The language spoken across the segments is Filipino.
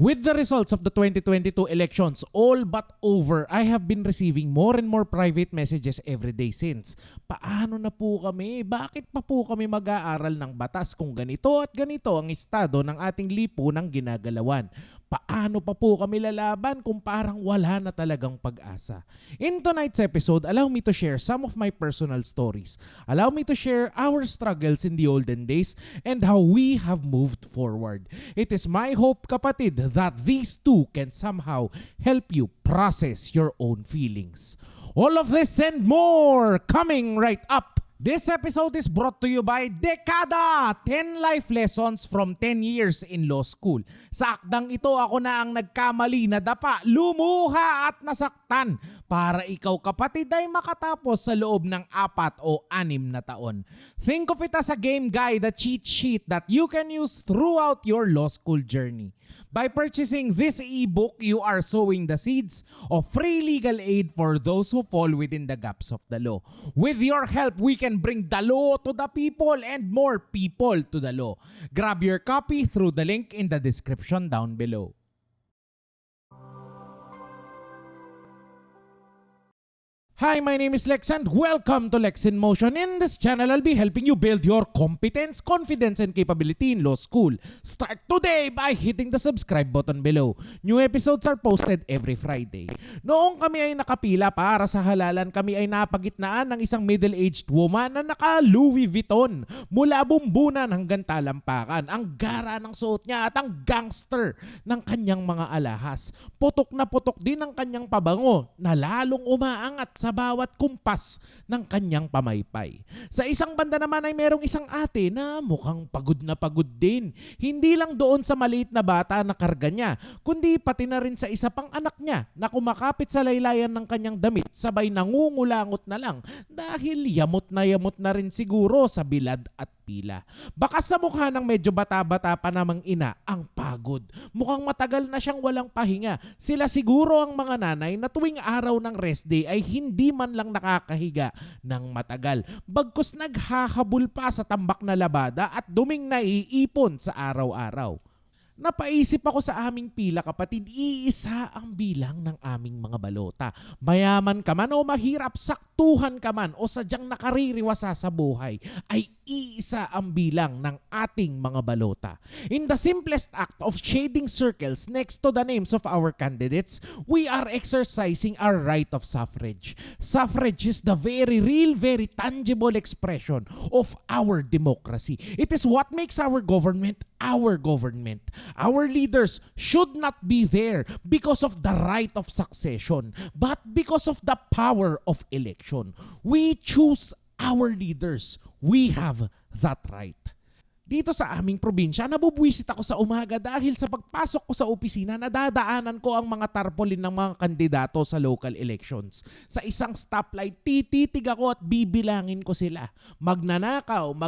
With the results of the 2022 elections all but over, I have been receiving more and more private messages every day since. Paano na po kami? Bakit pa po kami mag-aaral ng batas kung ganito at ganito ang estado ng ating lipunang ginagalawan? Paano pa po kami lalaban kung parang wala na talagang pag-asa? In tonight's episode, allow me to share some of my personal stories. Allow me to share our struggles in the olden days and how we have moved forward. It is my hope, kapatid, that these two can somehow help you process your own feelings. All of this and more coming right up. This episode is brought to you by Dekada! 10 life lessons from 10 years in law school. Sa akdang ito, ako na ang nagkamali, nadapa, lumuha at nasaktan para ikaw, kapatid, ay makatapos sa loob ng 4 o 6 na taon. Think of it as a game guide, a cheat sheet that you can use throughout your law school journey. By purchasing this ebook, you are sowing the seeds of free legal aid for those who fall within the gaps of the law. With your help, we can bring the law to the people and more people to the law. Grab your copy through the link in the description down below. Hi, my name is Lex and welcome to Lex in Motion. In this channel, I'll be helping you build your competence, confidence, and capability in law school. Start today by hitting the subscribe button below. New episodes are posted every Friday. Noong kami ay nakapila para sa halalan, kami ay napagitnaan ng isang middle-aged woman na naka-Louis Vuitton. Mula bumbunan hanggang talampakan, ang gara ng suot niya at ang gangster ng kanyang mga alahas. Putok na putok din ang kanyang pabango na lalong umaangat sa bawat kumpas ng kanyang pamaypay. Sa isang banda naman ay merong isang ate na mukhang pagod na pagod din. Hindi lang doon sa maliit na bata na karga niya, kundi pati na rin sa isa pang anak niya na kumakapit sa laylayan ng kanyang damit, sabay nangungulangot na lang dahil yamot na rin siguro sa bilad at pila. Baka sa mukha ng medyo bata-bata pa namang ina ang pagod. Mukhang matagal na siyang walang pahinga. Sila siguro ang mga nanay na tuwing araw ng rest day ay hindi man lang nakakahiga ng matagal. Bagkus naghahabol pa sa tambak na labada at duming naiipon sa araw-araw. Napaisip ako sa aming pila, kapatid, iisa ang bilang ng aming mga balota. Mayaman ka man o mahirap, saktuhan ka man o sadyang nakaririwasa sa buhay, ay iisa ang bilang ng ating mga balota. In the simplest act of shading circles next to the names of our candidates, we are exercising our right of suffrage. Suffrage is the very real, very tangible expression of our democracy. It is what makes our government our government. Our leaders should not be there because of the right of succession, but because of the power of election. We choose our leaders. We have that right. Dito sa aming probinsya, nabubwisit ako sa umaga dahil sa pagpasok ko sa opisina, nadadaanan ko ang mga tarpaulin ng mga kandidato sa local elections. Sa isang stoplight, tititig ako at bibilangin ko sila. Magnanakaw,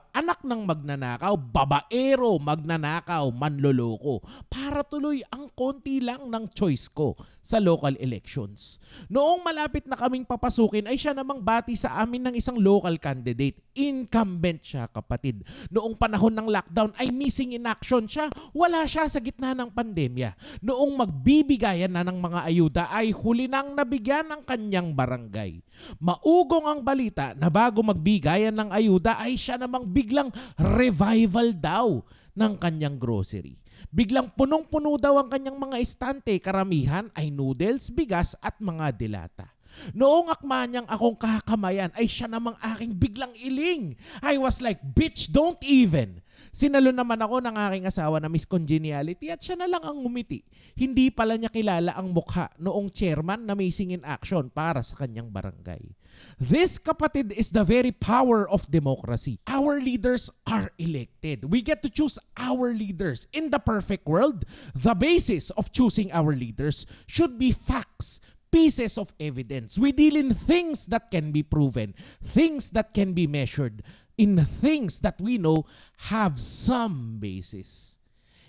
anak ng magnanakaw, babaero, magnanakaw, manloloko. Para tuloy ang konti lang ng choice ko sa local elections. Noong malapit na kaming papasukin ay siya namang bati sa amin ng isang local candidate. Incumbent siya, kapatid. Noong panahon ng lockdown ay missing in action siya. Wala siya sa gitna ng pandemya. Noong magbibigayan na ng mga ayuda ay huli nang nabigyan ng kanyang barangay. Maugong ang balita na bago magbigayan ng ayuda ay siya namang biglang revival daw ng kanyang grocery. Biglang punong-puno daw ang kanyang mga estante. Karamihan ay noodles, bigas at mga dilata. Noong akma niyang akong kakamayan ay siya namang aking biglang iling. I was like, bitch, don't even. Sinalo naman ako ng aking asawa na Miss Congeniality at siya na lang ang ngumiti. Hindi pala niya kilala ang mukha noong chairman na missing in action para sa kanyang barangay. This, kapatid, is the very power of democracy. Our leaders are elected. We get to choose our leaders. In the perfect world, the basis of choosing our leaders should be facts, pieces of evidence. We deal in things that can be proven, things that can be measured, in things that we know have some basis.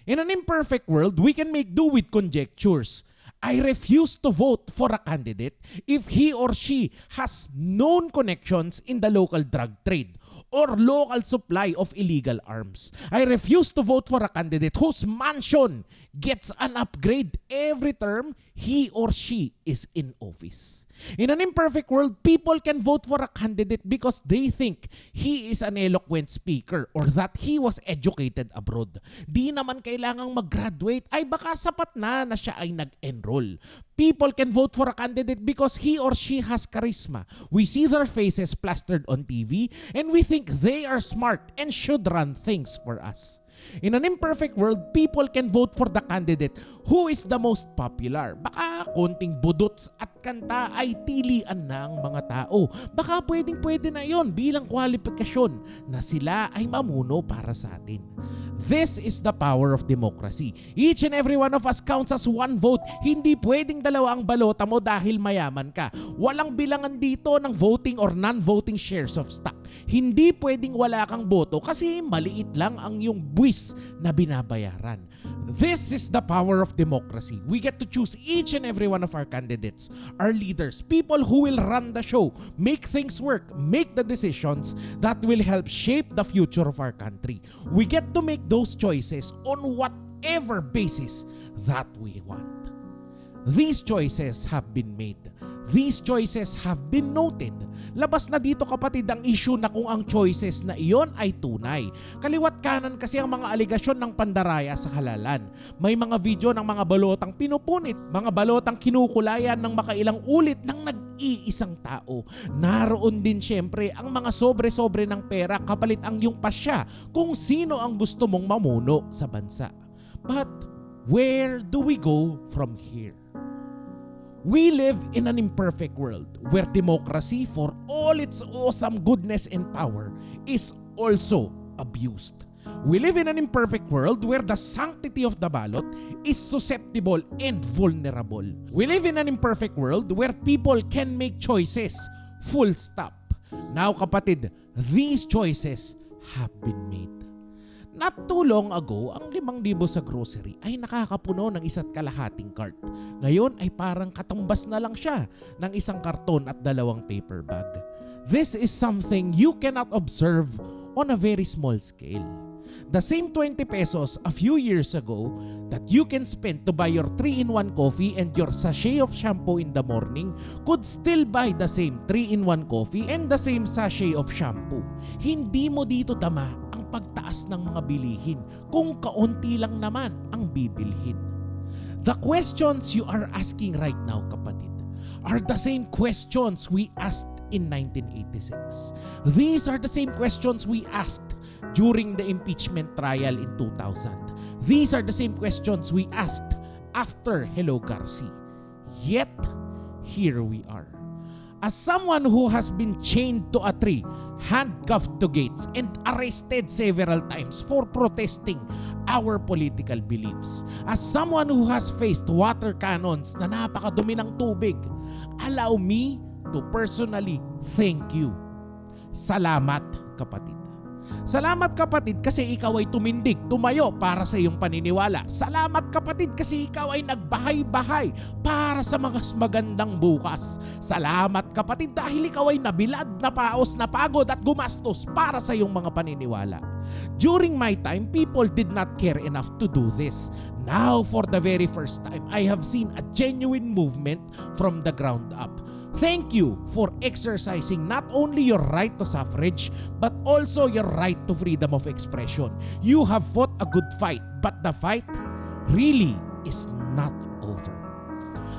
In an imperfect world, we can make do with conjectures. I refuse to vote for a candidate if he or she has known connections in the local drug trade or local supply of illegal arms. I refuse to vote for a candidate whose mansion gets an upgrade every term he or she is in office. In an imperfect world, people can vote for a candidate because they think he is an eloquent speaker or that he was educated abroad. Di naman kailangang mag-graduate, ay baka sapat na siya ay nag-enroll. People can vote for a candidate because he or she has charisma. We see their faces plastered on TV and we think they are smart and should run things for us. In an imperfect world, people can vote for the candidate who is the most popular. Baka konting budots at kanta ay tilian ng mga tao. Baka pwedeng-pwede na yon bilang kwalifikasyon na sila ay mamuno para sa atin. This is the power of democracy. Each and every one of us counts as one vote. Hindi pwedeng dalawa ang balota mo dahil mayaman ka. Walang bilangan dito ng voting or non-voting shares of stock. Hindi pwedeng wala kang boto kasi maliit lang ang iyong buwis na binabayaran. This is the power of democracy. We get to choose each and every one of our candidates, our leaders, people who will run the show, make things work, make the decisions that will help shape the future of our country. We get to make those choices on whatever basis that we want. These choices have been made. These choices have been noted. Labas na dito kapatid ang issue na kung ang choices na iyon ay tunay. Kaliwat kanan kasi ang mga aligasyon ng pandaraya sa halalan. May mga video ng mga balotang pinupunit, mga balotang kinukulayan ng makailang ulit ng nag-iisang tao. Naroon din syempre ang mga sobre-sobre ng pera kapalit ang iyong pasya kung sino ang gusto mong mamuno sa bansa. But where do we go from here? We live in an imperfect world where democracy, for all its awesome goodness and power, is also abused. We live in an imperfect world where the sanctity of the ballot is susceptible and vulnerable. We live in an imperfect world where people can make choices, full stop. Now kapatid, these choices have been made. Not too long ago, ang 5,000 sa grocery ay nakakapuno ng 1.5 cart. Ngayon ay parang katumbas na lang siya ng 1 karton at 2 paper bag. This is something you cannot observe on a very small scale. The same 20 pesos a few years ago that you can spend to buy your 3-in-1 coffee and your sachet of shampoo in the morning could still buy the same 3-in-1 coffee and the same sachet of shampoo. Hindi mo dito dama ang pagtaas ng mga bilihin kung kaunti lang naman ang bibilhin. The questions you are asking right now, kapatid, are the same questions we asked in 1986. These are the same questions we asked during the impeachment trial in 2000. These are the same questions we asked after Hello Garci. Yet, here we are. As someone who has been chained to a tree, handcuffed to gates, and arrested several times for protesting our political beliefs, as someone who has faced water cannons na napakadumi ng tubig, allow me to personally thank you. Salamat, kapatid. Salamat kapatid kasi ikaw ay tumindig, tumayo para sa iyong paniniwala. Salamat kapatid kasi ikaw ay nagbahay-bahay para sa mas magandang bukas. Salamat kapatid dahil ikaw ay nabilad, napaos, napagod at gumastos para sa iyong mga paniniwala. During my time, people did not care enough to do this. Now, for the very first time, I have seen a genuine movement from the ground up. Thank you for exercising not only your right to suffrage, but also your right to freedom of expression. You have fought a good fight, but the fight really is not over.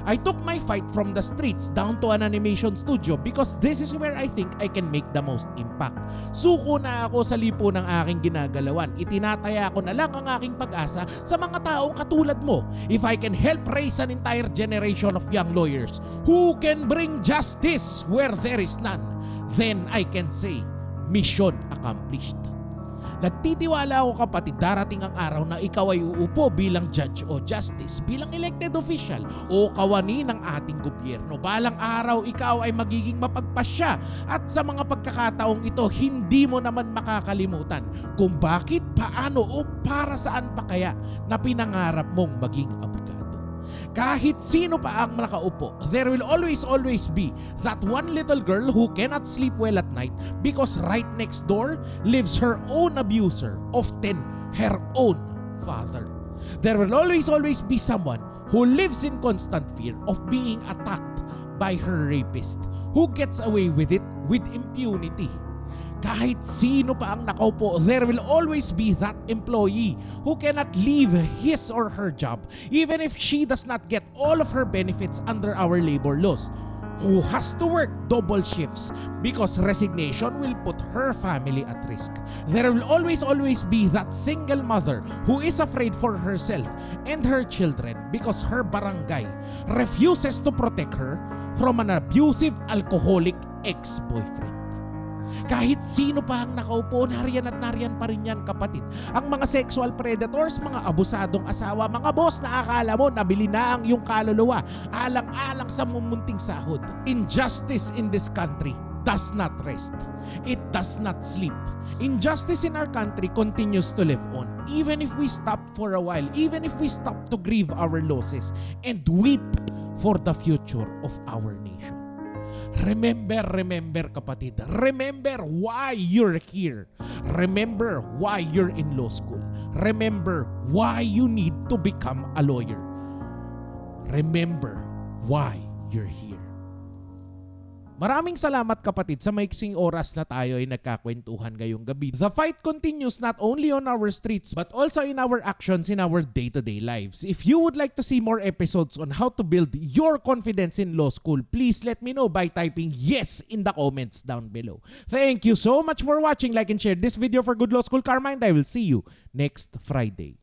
I took my fight from the streets down to an animation studio because this is where I think I can make the most impact. Suko na ako sa lipo ng aking ginagalawan. Itinataya ko na lang ang aking pag-asa sa mga taong katulad mo. If I can help raise an entire generation of young lawyers who can bring justice where there is none, then I can say, mission accomplished. Nagtitiwala ako kapatid, darating ang araw na ikaw ay uupo bilang judge o justice, bilang elected official o kawani ng ating gobyerno. Balang araw ikaw ay magiging mapagpasya at sa mga pagkakataong ito hindi mo naman makakalimutan kung bakit, paano o para saan pa kaya na pinangarap mong maging abogado. Kahit sino pa ang nakaupo, there will always be that one little girl who cannot sleep well at night because right next door lives her own abuser, often her own father. There will always be someone who lives in constant fear of being attacked by her rapist, who gets away with it with impunity. Kahit sino pa ang nakaupo, there will always be that employee who cannot leave his or her job even if she does not get all of her benefits under our labor laws, who has to work double shifts because resignation will put her family at risk. There will always be that single mother who is afraid for herself and her children because her barangay refuses to protect her from an abusive alcoholic ex-boyfriend. Kahit sino pa ang nakaupo, nariyan at nariyan pa rin yan, kapatid. Ang mga sexual predators, mga abusadong asawa, mga boss na akala mo nabili na ang iyong kaluluwa, alang-alang sa mumunting sahod. Injustice in this country does not rest. It does not sleep. Injustice in our country continues to live on, even if we stop for a while, even if we stop to grieve our losses and weep for the future of our nation. Remember, kapatid. Remember why you're here. Remember why you're in law school. Remember why you need to become a lawyer. Remember why you're here. Maraming salamat, kapatid, sa maiksing oras na tayo ay nagkakwentuhan ngayong gabi. The fight continues not only on our streets but also in our actions in our day-to-day lives. If you would like to see more episodes on how to build your confidence in law school, please let me know by typing yes in the comments down below. Thank you so much for watching. Like and share this video for good law school karma, and I will see you next Friday.